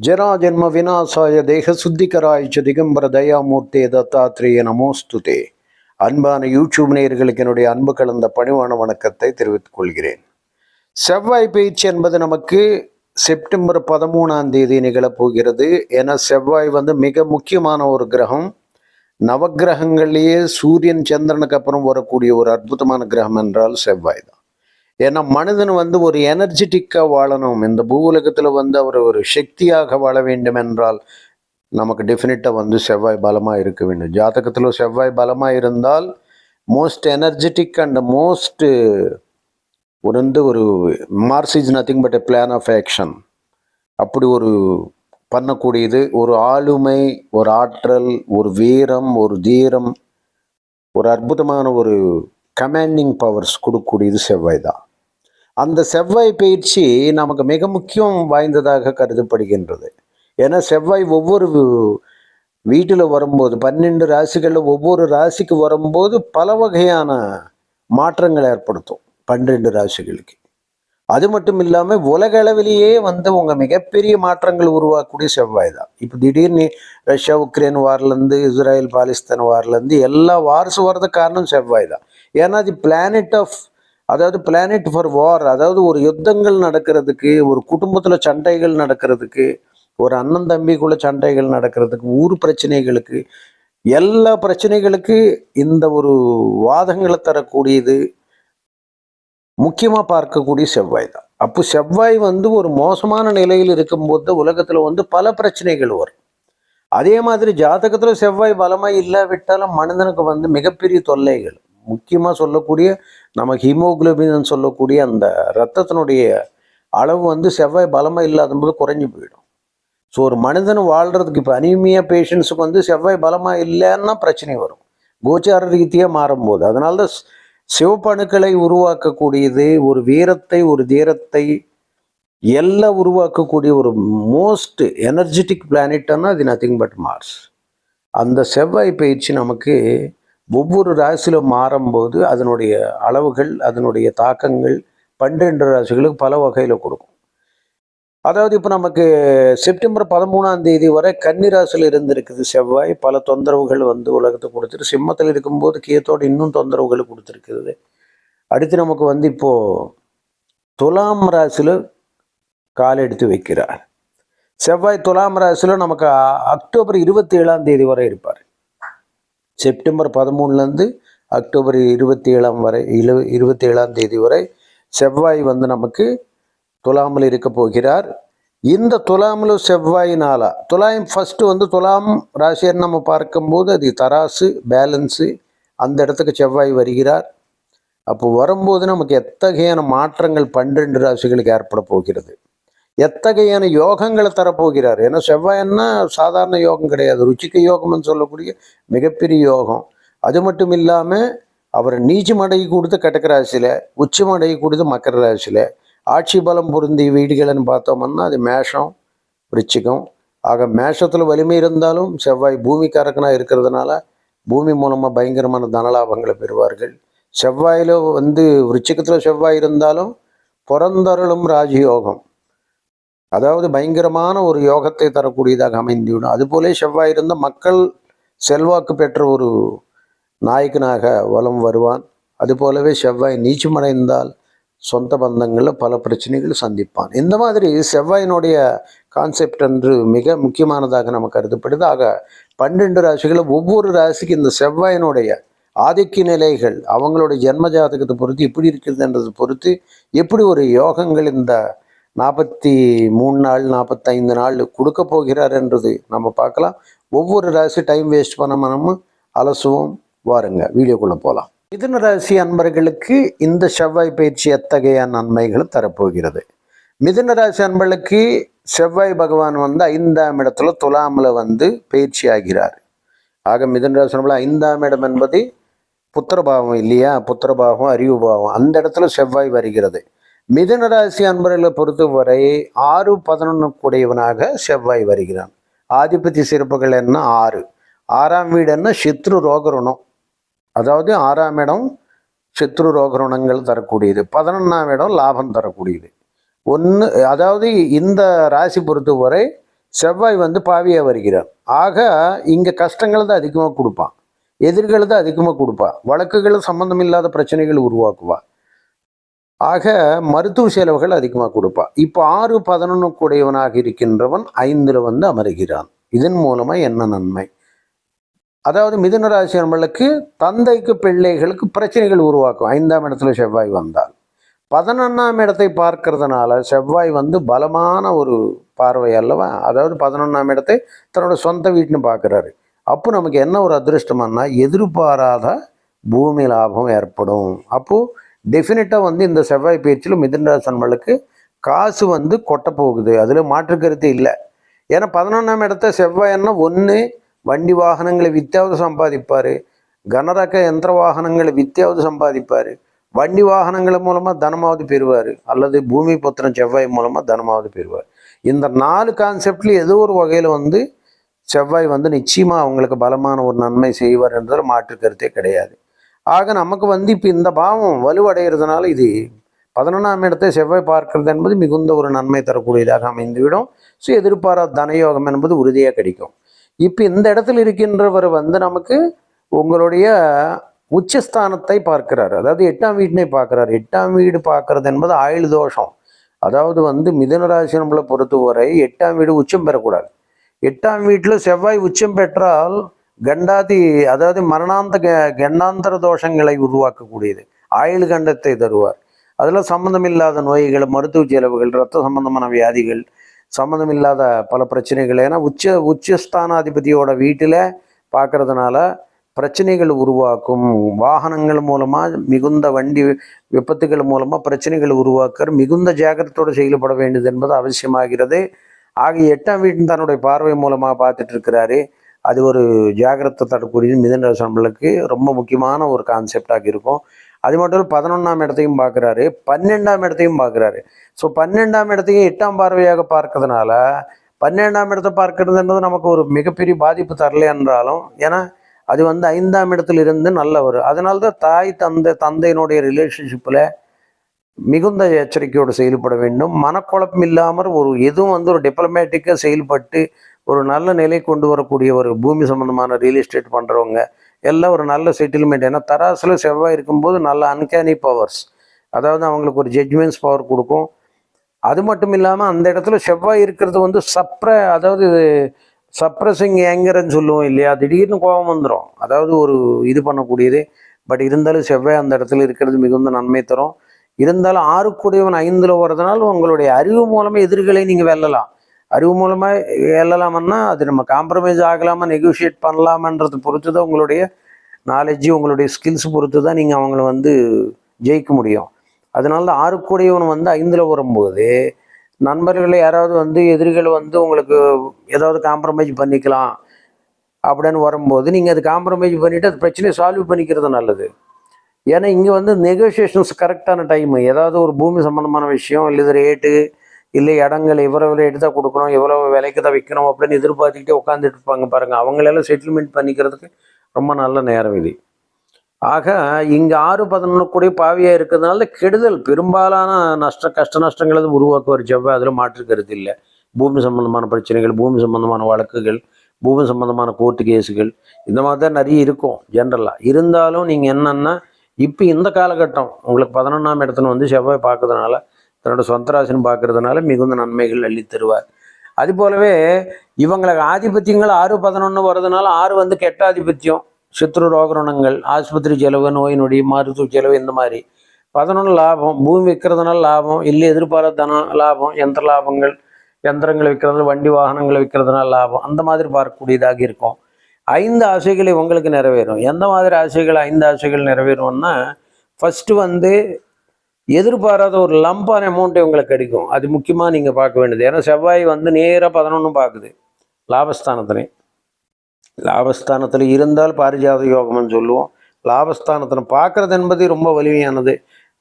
जरा जन्म विनाशाय देह சுத்திகராய திகம்பர தயாமூர்த்தே தத்தாத்ரேய நமோஸ்துதே. அன்பான யூடியூப் நேயர்களுக்கு என்னுடைய அன்பு கலந்த பணிவான வணக்கத்தை தெரிவித்துக் கொள்கிறேன். செவ்வாய் பயிற்சி என்பது நமக்கு செப்டம்பர் 13 நிகழப்போகிறது. ஏன்னா செவ்வாய் மிக முக்கியமான ஒரு கிரகம். நவகிரகங்களிலேயே சூரியன் சந்திரனுக்கு அப்புறம் வரக்கூடிய ஒரு அற்புதமான கிரகம் என்றால் செவ்வாய் தான். ஏன்னா மனிதன் ஒரு எனர்ஜெட்டிக்காக வாழணும், இந்த பூவுலகத்தில் அவர் ஒரு சக்தியாக வாழ வேண்டும் என்றால் நமக்கு டெஃபினட்டாக செவ்வாய் பலமாக இருக்க வேண்டும். ஜாதகத்தில் செவ்வாய் பலமாக இருந்தால் மோஸ்ட் எனர்ஜெட்டிக் அண்ட் மோஸ்ட் ஒரு Mars is nothing but a plan of action. அப்படி ஒரு பண்ணக்கூடியது, ஒரு ஆளுமை, ஒரு ஆற்றல், ஒரு வீரம், ஒரு தீரம், ஒரு அற்புதமான ஒரு கமாண்டிங் பவர்ஸ் கொடுக்கக்கூடியது செவ்வாய் தான். அந்த செவ்வாய் பயிற்சி நமக்கு மிக முக்கியம் வாய்ந்ததாக கருதப்படுகின்றது. ஏன்னா செவ்வாய் ஒவ்வொரு வீட்டில் வரும்போது 12 ராசிகளில் ஒவ்வொரு ராசிக்கு வரும்போது பல வகையான மாற்றங்கள் ஏற்படுத்தும் 12 ராசிகளுக்கு. அது மட்டும் இல்லாமல் உலக அளவிலேயே உங்கள் மிகப்பெரிய மாற்றங்கள் உருவாக்கக்கூடிய செவ்வாய் தான். இப்போ திடீர்னு ரஷ்யா உக்ரைன் வார்லேருந்து இஸ்ரேல் பாலிஸ்தான் வார்லேருந்து எல்லா வார்ஸ் வர்றதுக்கு காரணம் செவ்வாய் தான். ஏன்னா அது பிளானெட் ஃபார் வார். அதாவது ஒரு யுத்தங்கள் நடக்கிறதுக்கு, ஒரு குடும்பத்தில் சண்டைகள் நடக்கிறதுக்கு, ஒரு அண்ணன் தம்பிக்குள்ள சண்டைகள் நடக்கிறதுக்கு, ஊர் பிரச்சனைகளுக்கு, எல்லா பிரச்சனைகளுக்கு இந்த ஒரு வாதங்களை தரக்கூடியது முக்கியமாக பார்க்கக்கூடிய செவ்வாய் தான். அப்போ செவ்வாய் ஒரு மோசமான நிலையில் இருக்கும்போது உலகத்தில் பல பிரச்சனைகள் வரும். அதே மாதிரி ஜாதகத்தில் செவ்வாய் பலமாக இல்லாவிட்டாலும் மனிதனுக்கு மிகப்பெரிய தொல்லைகள். முக்கியமாக சொல்லக்கூடிய நம்ம ஹீமோகுளோபின் சொல்லக்கூடிய அந்த ரத்தத்தினுடைய அளவு செவ்வாய் பலமாக இல்லாத போது குறைஞ்சி போயிடும். ஸோ ஒரு மனிதன் வாழ்கிறதுக்கு இப்போ அனீமியா பேஷண்ட்ஸுக்கு செவ்வாய் பலமாக இல்லைன்னா பிரச்சனை வரும், கோச்சார ரீதியாக மாறும்போது. அதனால தான் சிவப்பணுக்களை உருவாக்கக்கூடியது, ஒரு வீரத்தை, ஒரு தீரத்தை எல்லாம் உருவாக்கக்கூடிய ஒரு மோஸ்ட் எனர்ஜெட்டிக் பிளானெட்னா அது நத்திங் பட் மார்ஸ். அந்த செவ்வாய் பயிற்சி நமக்கு ஒவ்வொரு ராசியில் மாறும்போது அதனுடைய அளவுகள், அதனுடைய தாக்கங்கள் 12 ராசிகளுக்கு பல வகையில் கொடுக்கும். அதாவது இப்போ நமக்கு செப்டம்பர் 13 வரை கன்னி ராசியில் இருந்திருக்குது செவ்வாய். பல தொந்தரவுகள் உலகத்தை கொடுத்துட்டு, சிம்மத்தில் இருக்கும்போது கேத்தோடு இன்னும் தொந்தரவுகள் கொடுத்துருக்குது. அடுத்து நமக்கு இப்போது துலாம் ராசியில் கால் எடுத்து வைக்கிறார் செவ்வாய். துலாம் ராசியில் நமக்கு அக்டோபர் 27 வரை இருப்பார். செப்டம்பர் 13 அக்டோபர் 27 வரை 27 வரை செவ்வாய் நமக்கு துலாமில் இருக்க போகிறார். இந்த துலாமில் செவ்வாயினால ஃபஸ்ட்டு துலாம் ராசின்னு நம்ம பார்க்கும்போது அது தராசு, பேலன்ஸு, அந்த இடத்துக்கு செவ்வாய் வருகிறார். அப்போ வரும்போது நமக்கு எத்தகையான மாற்றங்கள் 12 ராசிகளுக்கு ஏற்பட போகிறது, எத்தகையான யோகங்களை தரப்போகிறார். ஏன்னா செவ்வாய்ன்னா சாதாரண யோகம் கிடையாது, ருச்சிக்க யோகம்னு சொல்லக்கூடிய மிகப்பெரிய யோகம். அது மட்டும் இல்லாமல் அவர் நீச்சமடை கொடுத்து கடக ராசியில், உச்சமடை கொடுத்து மக்கர ராசியில், ஆட்சி பலம் பொருந்திய வீடுகள்னு பார்த்தோம்னா அது மேஷம், விருச்சிகம். ஆக மேஷத்தில் வலிமை இருந்தாலும் செவ்வாய் பூமிக்காரக்கனாக இருக்கிறதுனால பூமி மூலமாக பயங்கரமான தனலாபங்களை பெறுவார்கள். செவ்வாயில் விருச்சிகத்தில் செவ்வாய் இருந்தாலும் பிறந்தருளும் ராஜயோகம், அதாவது பயங்கரமான ஒரு யோகத்தை தரக்கூடியதாக அமைந்துவிடும். அதுபோல செவ்வாய் இருந்த மக்கள் செல்வாக்கு பெற்ற ஒரு நாயகனாக வலம் வருவான். அதுபோலவே செவ்வாய் நீச்சமடைந்தால் சொந்த பந்தங்களில் பல பிரச்சனைகள் சந்திப்பான். இந்த மாதிரி செவ்வாயினுடைய கான்செப்ட் என்று மிக முக்கியமானதாக நமக்கு கருதப்படுது. ஆக 12 ராசிகளில் ஒவ்வொரு ராசிக்கு இந்த செவ்வாயினுடைய ஆதிக்க நிலைகள் அவங்களுடைய ஜென்ம ஜாதகத்தை பொறுத்து எப்படி இருக்குதுன்றதை பொறுத்து எப்படி ஒரு யோகங்கள் இந்த 43 நாள் 45 நாள் கொடுக்க போகிறார் என்றது நம்ம பார்க்கலாம். ஒவ்வொரு ராசி டைம் வேஸ்ட் பண்ணாமல் நம்ம அலசுவோம். வாருங்க வீடியோக்குள்ளே போகலாம். மிதுன ராசி அன்பர்களுக்கு இந்த செவ்வாய் பயிற்சி எத்தகைய நன்மைகளை தரப்போகிறது? மிதுன ராசி அன்பர்களுக்கு செவ்வாய் பகவான் 5ஆம் இடத்துல துலாமில் பயிற்சி ஆகிறார். ஆக மிதுன ராசி அன்பர்கள் 5ஆம் இடம் என்பது புத்திரபாவம் இல்லையா, புத்திரபாவம், அறிவு பாவம், அந்த இடத்துல செவ்வாய் வருகிறது. மிதுன ராசி அன்பர்களை பொறுத்தவரை 6-11 கூடியவனாக செவ்வாய் வருகிறான். ஆதிபத்தி சிறப்புகள் என்ன? 6. 6ஆம் வீடு என்ன? சத்ரு ரோகருணம். அதாவது 6ஆம் இடம் சத்ரு ரோகரணங்கள் தரக்கூடியது. 11ஆம் இடம் லாபம் தரக்கூடியது. ஒன்று, அதாவது இந்த ராசி பொறுத்தவரை செவ்வாய் வந்து பாவியாக வருகிறார். ஆக இங்கே கஷ்டங்கள் தான் அதிகமாக கொடுப்பான், எதிர்கள் தான் அதிகமாக கொடுப்பான், வழக்குகள் சம்பந்தம் இல்லாத பிரச்சனைகள் உருவாக்குவா. ஆக மருத்துவ செலவுகள் அதிகமாக கொடுப்பா. இப்போ 6-11 கூடையவனாக இருக்கின்றவன் 5ல் வந்து அமருகிறான். இதன் மூலமாக என்ன நன்மை? அதாவது மிதுன ராசி நம்மளுக்கு தந்தைக்கு பிள்ளைகளுக்கு பிரச்சனைகள் உருவாக்கும் 5ஆம் இடத்துல செவ்வாய் வந்தால். 11ஆம் இடத்தை பார்க்கறதுனால செவ்வாய் வந்து பலமான ஒரு பார்வை அல்லவா. அதாவது 11ஆம் இடத்தை தன்னோட சொந்த வீட்டுன்னு பார்க்குறாரு. அப்போ நமக்கு என்ன ஒரு அதிருஷ்டமானா எதிர்பாராத பூமி லாபம் ஏற்படும். அப்போது டெஃபினட்டாக வந்து இந்த செவ்வாய் பயிற்சியில் மிதுன ராசி நம்மளுக்கு காசு வந்து கொட்ட போகுது, அதில் மாற்று கருத்து இல்லை. ஏன்னா 11ஆம் இடத்த செவ்வாய்னா ஒன்று வண்டி வாகனங்களை வித்தாவது சம்பாதிப்பார், கனரக யந்திர வாகனங்களை வித்தாவது சம்பாதிப்பார், வண்டி வாகனங்கள் மூலமாக தனமாவது பெறுவார், அல்லது பூமி புத்திரன் செவ்வாய் மூலமாக தனமாவது பெறுவார். இந்த 4 கான்செப்ட்ல ஏதோ ஒரு வகையில் வந்து செவ்வாய் வந்து நிச்சயமாக அவங்களுக்கு பலமான ஒரு நன்மை செய்வார் என்றதில் மாற்று கருத்தே கிடையாது. ஆக நமக்கு வந்து இப்போ இந்த பாவம் வலுவடைகிறதுனால இது 11ஆம் இடத்தை செவ்வாய் பார்க்கிறது என்பது மிகுந்த ஒரு நன்மை தரக்கூடியதாக அமைந்துவிடும். ஸோ எதிர்பாராத தனயோகம் என்பது உறுதியாக கிடைக்கும். இப்போ இந்த இடத்துல இருக்கின்றவர் வந்து நமக்கு உங்களுடைய உச்சஸ்தானத்தை பார்க்கிறார், அதாவது 8ஆம் வீட்டினை பார்க்கிறார். 8ஆம் வீடு பார்க்கறது என்பது ஆயுள் தோஷம். அதாவது வந்து மிதுன ராசி நம்மளை பொறுத்தவரை 8ஆம் வீடு உச்சம் பெறக்கூடாது. 8ஆம் வீட்டில் செவ்வாய் உச்சம் பெற்றால் கண்டாதி, அதாவது மரணாந்த கண்டாந்தர தோஷங்களை உருவாக்கக்கூடியது. ஆயுள் கண்டத்தை தருவார். அதில் சம்மந்தமில்லாத நோய்கள், மருத்துவ செலவுகள், இரத்த சம்பந்தமான வியாதிகள், சம்மந்தமில்லாத பல பிரச்சனைகள். ஏன்னா உச்சஸ்தானாதிபதியோட வீட்டில் பார்க்கறதுனால பிரச்சனைகள் உருவாக்கும். வாகனங்கள் மூலமாக மிகுந்த வண்டி விபத்துகள் மூலமாக பிரச்சனைகள் உருவாக்க மிகுந்த ஜாக்கிரத்தோடு செயல்பட வேண்டியது என்பது அவசியமாகிறது. ஆக 8ஆம் வீட்டின் தன்னுடைய பார்வை மூலமாக பார்த்துட்டு இருக்கிறாரு. அது ஒரு ஜாகிரத்தை தரக்கூடிய மிதுன ராசி நம்மளுக்கு ரொம்ப முக்கியமான ஒரு கான்செப்டாக இருக்கும். அது மட்டும் 11ஆம் இடத்தையும் பார்க்குறாரு, 12ஆம் இடத்தையும் பார்க்குறாரு. ஸோ 12ஆம் இடத்தையும் 8ஆம் பார்வையாக பார்க்கறதுனால 12ஆம் இடத்தை பார்க்கறதுன்றது நமக்கு ஒரு மிகப்பெரிய பாதிப்பு தரல என்றாலும், ஏன்னா அது வந்து 5ஆம் இடத்துல இருந்து நல்ல ஒரு, அதனால தான் தாய் தந்தையினுடைய ரிலேஷன்ஷிப்பில் மிகுந்த எச்சரிக்கையோடு செயல்பட வேண்டும். மனக்குழப்பம் இல்லாமல் ஒரு எதுவும் வந்து ஒரு டிப்ளமேட்டிக்காக செயல்பட்டு ஒரு நல்ல நிலை கொண்டு வரக்கூடிய ஒரு பூமி சம்மந்தமான ரியல் எஸ்டேட் பண்ணுறவங்க எல்லாம் ஒரு நல்ல செட்டில்மெண்ட். ஏன்னா தராசில் செவ்வாய் இருக்கும்போது நல்ல அன்கேனி பவர்ஸ், அதாவது அவங்களுக்கு ஒரு ஜட்ஜ்மெண்ட்ஸ் பவர் கொடுக்கும். அது மட்டும் இல்லாமல் அந்த இடத்துல செவ்வாய் இருக்கிறது வந்து அதாவது சப்ரஸிங் ஏங்கர்ன்னு சொல்லுவோம் இல்லையா, திடீர்னு கோபம் வந்துடும், அதாவது ஒரு இது பண்ணக்கூடியது. பட் இருந்தாலும் செவ்வாய் அந்த இடத்துல இருக்கிறது மிகுந்த நன்மை தரும். இருந்தாலும் 6 5ல் வர்றதுனால உங்களுடைய அறிவு மூலமாக எதிர்களை நீங்கள் வெல்லலாம். அறிவு மூலமாக வெல்லலாமன்னா அது நம்ம காம்ப்ரமைஸ் ஆகலாமா, நெகோஷியேட் பண்ணலாமன்றது பொறுத்து தான், உங்களுடைய நாலேஜு உங்களுடைய ஸ்கில்ஸ் பொறுத்து தான் நீங்கள் அவங்கள வந்து ஜெயிக்க முடியும். அதனால தான் 6 வந்து 5ல் வரும்போது நண்பர்களை யாராவது வந்து எதிரிகள் வந்து உங்களுக்கு ஏதாவது காம்ப்ரமைஸ் பண்ணிக்கலாம் அப்படின்னு வரும்போது நீங்கள் அது காம்ப்ரமைஸ் பண்ணிவிட்டு அது பிரச்சனையை சால்வ் பண்ணிக்கிறது நல்லது. ஏன்னா இங்கே வந்து நெகோசியேஷன்ஸ் கரெக்டான டைமு. ஏதாவது ஒரு பூமி சம்மந்தமான விஷயம், இல்லை ரேட்டு, இல்லை இடங்கள் இவ்வளோ ரேட்டு தான் கொடுக்கணும், எவ்வளோ விலைக்கு தான் விற்கணும் அப்படின்னு எதிர்பார்த்துக்கிட்டே உட்காந்துட்டு இருப்பாங்க பாருங்கள். அவங்களெல்லாம் செட்டில்மெண்ட் பண்ணிக்கிறதுக்கு ரொம்ப நல்ல நேரம் இது. ஆக இங்கே 6-11 கூடிய பாவியாக இருக்கிறதுனால கெடுதல் பெரும்பாலான கஷ்ட நஷ்டங்களை உருவாக்குவார் செவ்வாய், அதில் மாற்று கருத்து இல்லை. பூமி சம்பந்தமான பிரச்சனைகள், பூமி சம்பந்தமான வழக்குகள், பூமி சம்பந்தமான கோர்ட்டு கேஸுகள், இந்த மாதிரி தான் நிறைய இருக்கும் ஜென்ரலாக. இருந்தாலும் நீங்கள் என்னென்னா இப்போ இந்த காலகட்டம் உங்களுக்கு 11ஆம் இடத்துல வந்து செவ்வாய் பார்க்கறதுனால, தன்னோட சொந்த ராசின்னு பார்க்கறதுனால மிகுந்த நன்மைகள் அள்ளி தருவார். அது போலவே இவங்களுக்கு ஆதிபத்தியங்கள் 6-11 வர்றதுனால 6 வந்து கெட்ட ஆதிபத்தியம், சத்ரு ரோகரணங்கள், ஆஸ்பத்திரி செலவு, நோய் நொடி, மருத்துவ செலவு, இந்த மாதிரி. 11 லாபம், பூமி விற்கிறதுனால லாபம், இல்லை எதிர்பாராத தனம் லாபம், யந்திரங்களை விற்கிறதுனால, வண்டி வாகனங்களை விற்கிறதுனால லாபம், அந்த மாதிரி பார்க்கக்கூடியதாக இருக்கும். 5 ஆசைகளை உங்களுக்கு நிறைவேறும். எந்த மாதிரி ஆசைகள் 5 ஆசைகள் நிறைவேறும்னா, ஃபஸ்ட்டு வந்து எதிர்பாராத ஒரு லம்பான அமௌண்ட்டு உங்களுக்கு கிடைக்கும். அது முக்கியமாக நீங்கள் பார்க்க வேண்டியது. ஏன்னா செவ்வாய் வந்து நேராக 11 பார்க்குது லாபஸ்தானத்தில் இருந்தால் பாரிஜாத யோகம்னு சொல்லுவோம். லாபஸ்தானத்தில் பார்க்கறது என்பது ரொம்ப வலிமையானது.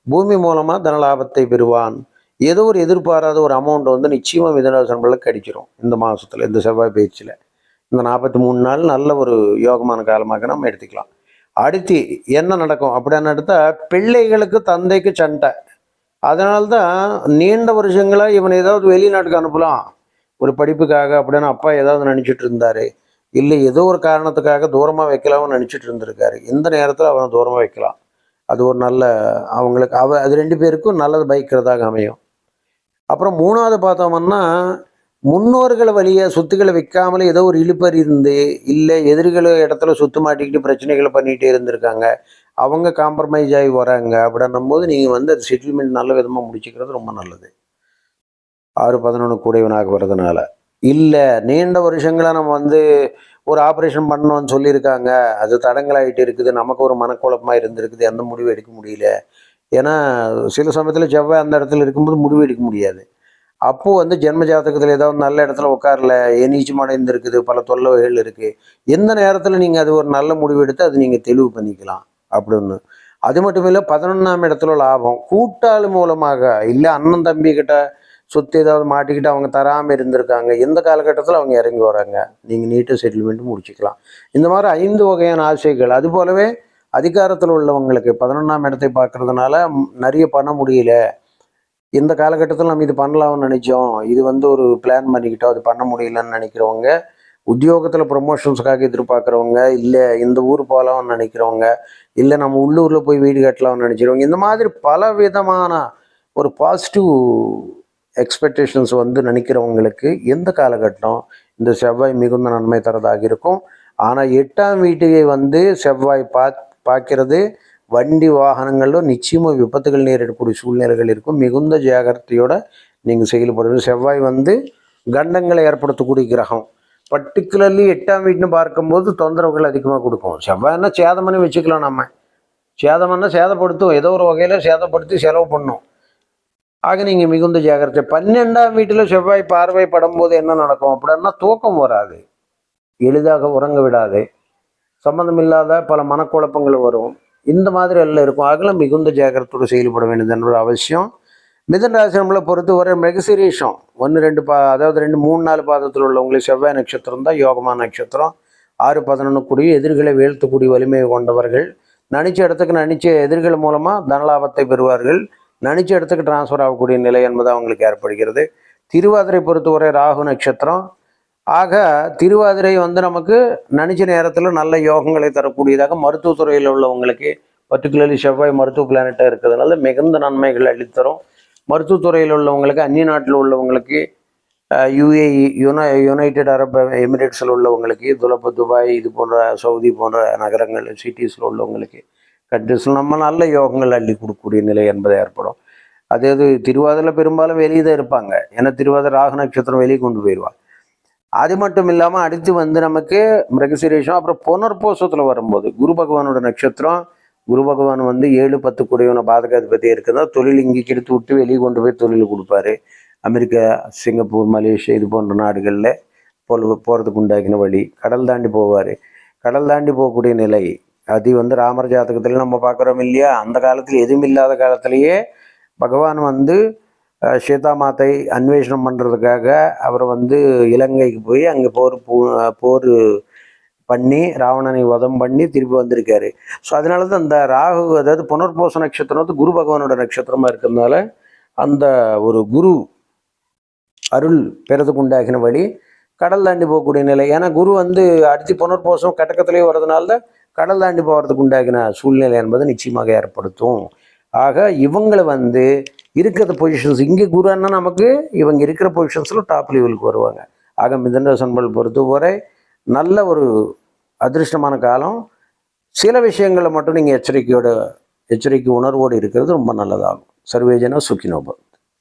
பூமி மூலமாக தனலாபத்தை பெறுவான். ஏதோ ஒரு எதிர்பாராத ஒரு அமௌண்ட் வந்து நிச்சயமாக மிதுனராசிக்கு கிடைச்சிரும் இந்த மாதத்தில், இந்த செவ்வாய் பயிற்சியில். இந்த 43 நாள் நல்ல ஒரு யோகமான காலமாக நம்ம எடுத்துக்கலாம். அடுத்து என்ன நடக்கும் அப்படின்னு எடுத்தா பிள்ளைகளுக்கு தந்தைக்கு சண்டை. அதனால்தான் நீண்ட வருஷங்களாக இவன் ஏதாவது வெளிநாட்டுக்கு அனுப்பலாம் ஒரு படிப்புக்காக அப்படின்னு அப்பா ஏதாவது நினச்சிட்டு இருந்தாரு, இல்லை ஏதோ ஒரு காரணத்துக்காக தூரமாக வைக்கலாம்னு நினச்சிட்டு இருந்திருக்காரு. இந்த நேரத்தில் அவனை தூரமாக வைக்கலாம். அது ஒரு நல்ல அவங்களுக்கு அது 2 பேருக்கும் நல்லது பயக்கிறதாக அமையும். அப்புறம் 3வது பார்த்தோம்னா முன்னோர்கள் வழியை சொத்துக்களை விற்காமலே ஏதோ ஒரு இழுப்பறி இருந்து, இல்லை எதிரிகள் இடத்துல சொத்து மாட்டிக்கிட்டு பிரச்சனைகளை பண்ணிகிட்டே இருந்திருக்காங்க, அவங்க காம்ப்ரமைஸ் ஆகி வராங்க அப்படின்னும் போது நீங்கள் வந்து அது செட்டில்மெண்ட் நல்ல விதமாக முடிச்சுக்கிறது ரொம்ப நல்லது. 6-11 கூடையவனாக வர்றதுனால. இல்லை நீண்ட வருஷங்களாக நம்ம வந்து ஒரு ஆப்ரேஷன் பண்ணணும்னு சொல்லியிருக்காங்க, அது தடங்களாகிட்டு இருக்குது, நமக்கு ஒரு மனக்குழப்பமாக இருந்திருக்குது, எந்த முடிவு எடுக்க முடியல. ஏன்னா சில சமயத்தில் செவ்வாய் அந்த இடத்துல இருக்கும்போது முடிவு எடுக்க முடியாது. அப்போது வந்து ஜென்ம ஜாதகத்தில் ஏதாவது நல்ல இடத்துல உட்காரல, நீச்சம் அடைந்திருக்குது, பல தொல்லைகள் இருக்குது. எந்த நேரத்தில் நீங்கள் அது ஒரு நல்ல முடிவு எடுத்து அது நீங்கள் தெளிவு பண்ணிக்கலாம் அப்படின்னு. அது மட்டும் இல்லை 11ஆம் இடத்துல லாபம் கூட்டாளி மூலமாக, இல்லை அண்ணன் தம்பி கிட்ட சொத்து ஏதாவது மாட்டிக்கிட்டு அவங்க தராமல் இருந்திருக்காங்க, எந்த காலகட்டத்தில் அவங்க இறங்கி வராங்க, நீங்கள் நீட்டாக செட்டில்மெண்ட்டு முடிச்சுக்கலாம். இந்த மாதிரி 5 வகையான ஆசைகள். அது போலவே அதிகாரத்தில் உள்ளவங்களுக்கு 11ஆம் இடத்தை பார்க்கறதுனால நிறைய பண்ண முடியல, இந்த காலகட்டத்தில் நம்ம இது பண்ணலாம்னு நினச்சோம், இது வந்து ஒரு பிளான் பண்ணிக்கிட்டோம், அது பண்ண முடியலன்னு நினைக்கிறவங்க, உத்தியோகத்தில் ப்ரொமோஷன்ஸுக்காக எதிர்பார்க்குறவங்க, இல்லை இந்த ஊர் போகலாம்னு நினைக்கிறவங்க, இல்லை நம்ம உள்ளூரில் போய் வீடு கட்டலாம்னு நினைக்கிறவங்க, இந்த மாதிரி பல விதமான ஒரு பாசிட்டிவ் எக்ஸ்பெக்டேஷன்ஸ் வந்து நினைக்கிறவங்களுக்கு எந்த காலகட்டம் இந்த செவ்வாய் மிகுந்த நன்மை தரதாக இருக்கும். ஆனால் 8ஆம் வீட்டை வந்து செவ்வாய் பார்க்கிறது வண்டி வாகனங்களில் நிச்சயமாக விபத்துகள் நேரிடக்கூடிய சூழ்நிலைகள் இருக்கும். மிகுந்த ஜாகிரதையோட நீங்கள் செயல்படணும். செவ்வாய் வந்து கண்டங்களை ஏற்படுத்தக்கூடிய கிரகம். பர்டிகுலர்லி 8ஆம் வீட்டுன்னு பார்க்கும்போது தொந்தரவுகள் அதிகமாக கொடுக்கும். செவ்வாய்னா சேதம்னு வச்சுக்கலாம். நம்ம சேதம்னா சேதப்படுத்தும், ஏதோ ஒரு வகையில் சேதப்படுத்தி செலவு பண்ணும். ஆக நீங்கள் மிகுந்த ஜாகிரதை. 12ஆம் வீட்டில் செவ்வாய் பார்வை படும்போது என்ன நடக்கும் அப்படின்னா தூக்கம் வராது, எளிதாக உறங்க விடாது, சம்மந்தமில்லாத பல மனக்குழப்பங்கள் வரும், இந்த மாதிரி எல்லாம் இருக்கும். ஆகலாம் மிகுந்த ஜாகிரத்தோடு செயல்பட வேண்டியது என்னோட அவசியம். மிதன ராசி நம்மளை பொறுத்தவரை மிருகசீரிஷம் 1, 2 அதாவது 2, 3, 4 பாதத்தில் உள்ளவங்களுக்கு செவ்வாய் நட்சத்திரம் தான் யோகமான நட்சத்திரம். 6-11 கூடிய எதிர்களை வீழ்த்தக்கூடிய வலிமையை கொண்டவர்கள். நினைச்ச இடத்துக்கு நினைச்ச எதிர்கள் மூலமாக தனலாபத்தை பெறுவார்கள். நினைச்ச இடத்துக்கு டிரான்ஸ்ஃபர் ஆகக்கூடிய நிலை என்பது அவங்களுக்கு ஏற்படுகிறது. திருவாதிரை பொறுத்தவரை ராகு நட்சத்திரம். ஆக திருவாதிரை வந்து நமக்கு நினைச்ச நேரத்தில் நல்ல யோகங்களை தரக்கூடியதாக, மருத்துவத்துறையில் உள்ளவங்களுக்கு பர்டிகுலர்லி செவ்வாய் மருத்துவ பிளானட்டாக இருக்கிறதுனால மிகுந்த நன்மைகள் அளித்தரும். மருத்துவத்துறையில் உள்ளவங்களுக்கு, அந்நிய நாட்டில் உள்ளவங்களுக்கு, UAE யுனைடெட் அரப் எமிரேட்ஸில் உள்ளவங்களுக்கு, துபாய் இது போன்ற சவுதி போன்ற நகரங்கள் சிட்டிஸில் உள்ளவங்களுக்கு கண்ட்ரிஸில் நம்ம நல்ல யோகங்கள் அள்ளி கொடுக்கக்கூடிய நிலை என்பது ஏற்படும். அதாவது திருவாதிரை பெரும்பாலும் வெளியே தான் இருப்பாங்க, ஏன்னா திருவாதிரை ராகு நட்சத்திரம் வெளியே கொண்டு போயிடுவாங்க. அது மட்டும் இல்லாமல் அடுத்து வந்து நமக்கு மிருகசீரிஷம், அப்புறம் புனர்பூசத்தில் வரும்போது குரு பகவானோட நட்சத்திரம். குரு பகவான் வந்து 7-10 கூடியவன பாதகாதிபதி இருக்குதா, தொழில் இங்கே கெடுத்து விட்டு வெளியே கொண்டு போய் தொழில் கொடுப்பாரு. அமெரிக்கா, சிங்கப்பூர், மலேசியா இது போன்ற நாடுகளில் போகிறதுக்கு உண்டாக்கின வழி. கடல் தாண்டி போவார். கடல் தாண்டி போகக்கூடிய நிலை அது வந்து ராமர் ஜாதகத்தில் நம்ம பார்க்குறோம் இல்லையா. அந்த காலத்தில் எதுவும் இல்லாத காலத்திலேயே பகவான் வந்து சீதா மாத்தை அன்வேஷனம் பண்ணுறதுக்காக அவர் வந்து இலங்கைக்கு போய் அங்கே போர் பண்ணி ராவணனை வதம் பண்ணி திருப்பி வந்திருக்காரு. ஸோ அதனால தான் அந்த ராகு, அதாவது புனர்பூச நட்சத்திரம் வந்து குரு பகவானோட நட்சத்திரமாக இருக்கிறதுனால அந்த ஒரு குரு அருள் பெறதுக்கு உண்டாகின வழி கடல் தாண்டி போகக்கூடிய நிலை. ஏன்னா குரு வந்து அடுத்து புனர்பூசம் கட்டக்கத்திலே வர்றதுனால தான் கடல் தாண்டி போகிறதுக்கு உண்டாகின சூழ்நிலை என்பது நிச்சயமாக ஏற்படுத்தும். ஆக இவங்களை வந்து இருக்கிற பொசிஷன்ஸ், இங்கே குருன்னா நமக்கு இவங்க இருக்கிற பொசிஷன்ஸில் டாப் லெவலுக்கு வருவாங்க. ஆக மிதுன ராசி பொறுத்தவரை நல்ல ஒரு அதிர்ஷ்டமான காலம். சில விஷயங்களை மட்டும் நீங்கள் எச்சரிக்கை உணர்வோடு இருக்கிறது ரொம்ப நல்லதாகும். சர்வேஜன சுக்கினோப.